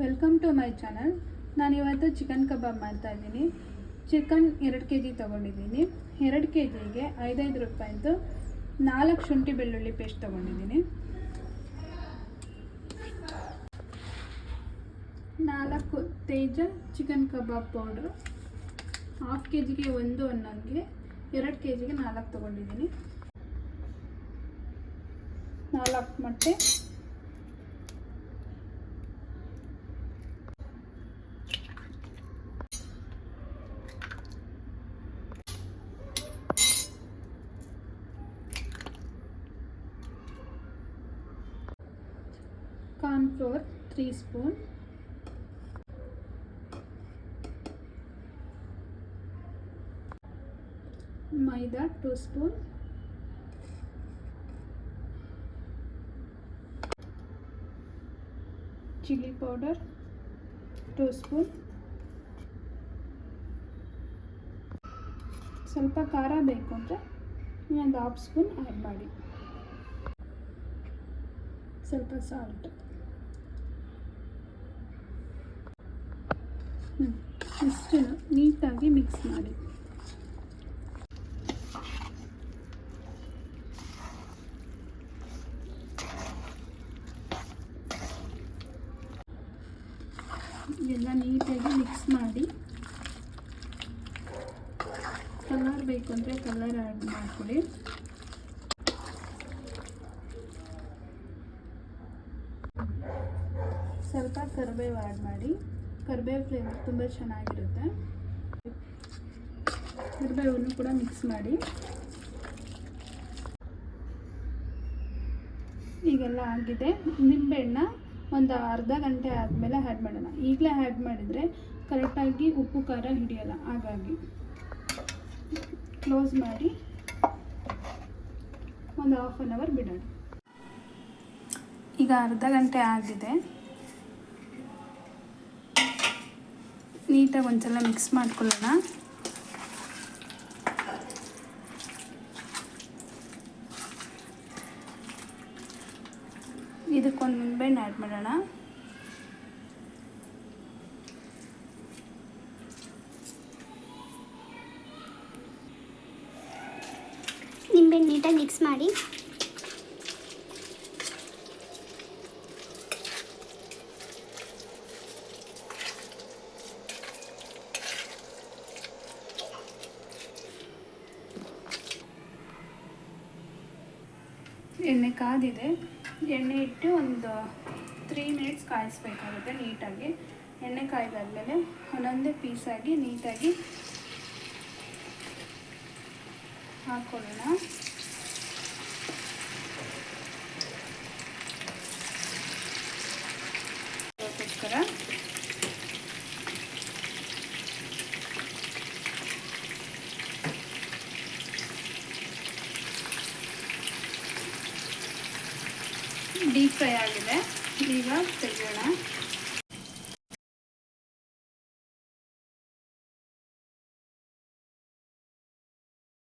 Welcome to my channel. ನಾನಿವತ್ತು chicken ಕಬಾಬ್ ಮಾಡ್ತಾಯಿದ್ದೀನಿ. ಚಿಕನ್ 2 kg ತೊಗೊಂಡಿದ್ದೀನಿ. 2 kgಗೆ 5 ರೂಪಾಯಿದು 4 ಶುಂಠಿ ಬೆಳ್ಳುಳ್ಳಿ ಪೇಸ್ಟ್ ತೊಗೊಂಡಿದ್ದೀನಿ. 4 ತೇಜ ಚಿಕನ್ ಕಬಾಬ್ ಪೌಡ್ರು. 1/2 kgಗೆ 1 ಅನ್ನಂಗೆ 2 kgಗೆ 4 ತೊಗೊಂಡಿದ್ದೀನಿ. 4 ಮೊಟ್ಟೆ, ಕಾರ್ನ್ಫ್ಲೋರ್ 3 ಸ್ಪೂನ್, ಮೈದಾ 2 ಸ್ಪೂನ್, ಚಿಲ್ಲಿ ಪೌಡರ್ 2 ಸ್ಪೂನ್. ಸ್ವಲ್ಪ ಖಾರ ಬೇಕು ಅಂದರೆ ಇನ್ನೊಂದು 1/2 ಸ್ಪೂನ್ ಆ್ಯಡ್ ಮಾಡಿ. ಸ್ವಲ್ಪ ಸಾಲ್ಟ್. ಇಷ್ಟು ನೀಟಾಗಿ ಮಿಕ್ಸ್ ಮಾಡಿ. ಎಲ್ಲ ನೀಟಾಗಿ ಮಿಕ್ಸ್ ಮಾಡಿ. ಕಲರ್ ಬೇಕು ಅಂದರೆ ಕಲರ್ ಆ್ಯಡ್ ಮಾಡಿಕೊಡಿ. ಸ್ವಲ್ಪ ಕರಿಬೇವು ಆ್ಯಡ್ ಮಾಡಿ. ಕರಿಬೇವು ಫ್ಲೇವರ್ ತುಂಬ ಚೆನ್ನಾಗಿರುತ್ತೆ. ಕರಿಬೇವನ್ನು ಕೂಡ ಮಿಕ್ಸ್ ಮಾಡಿ. ಈಗೆಲ್ಲ ಆಗಿದೆ. ನಿಂಬೆಹಣ್ಣ ಒಂದು ಅರ್ಧ ಗಂಟೆ ಆದಮೇಲೆ ಆ್ಯಡ್ ಮಾಡೋಣ. ಈಗಲೇ ಆ್ಯಡ್ ಮಾಡಿದರೆ ಕರೆಕ್ಟಾಗಿ ಉಪ್ಪು ಖಾರ ಹಿಡಿಯೋಲ್ಲ. ಹಾಗಾಗಿ ಕ್ಲೋಸ್ ಮಾಡಿ ಒಂದು 1/2 ಅವರ್ ಬಿಡೋಣ. ಈಗ ಅರ್ಧ ಗಂಟೆ ಆಗಿದೆ. ನೀಟಾಗಿ ಒಂದ್ಸಲ ಮಿಕ್ಸ್ ಮಾಡ್ಕೊಳ್ಳೋಣ. ಇದಕ್ಕೊಂದು ನಿಂಬೆಹಣ್ಣು ಆ್ಯಡ್ ಮಾಡೋಣ. ನಿಂಬೆಹಣ್ಣು ನೀಟಾಗಿ ಮಿಕ್ಸ್ ಮಾಡಿ. ಎಣ್ಣೆ ಕಾದಿದೆ. ಎಣ್ಣೆ ಇಟ್ಟು ಒಂದು 3 ಮಿನಿಟ್ಸ್ ಕಾಯಿಸ್ಬೇಕಾಗುತ್ತೆ ನೀಟಾಗಿ. ಎಣ್ಣೆ ಕಾಯ್ದಾದ್ಮೇಲೆ ಒಂದೊಂದೇ ಪೀಸಾಗಿ ನೀಟಾಗಿ ಹಾಕ್ಕೊಳ್ಳೋಣ. ಅದಕ್ಕೋಸ್ಕರ ಡೀಪ್ ಫ್ರೈ ಆಗಿದೆ. ಈಗ ತೆಗೆಯೋಣ.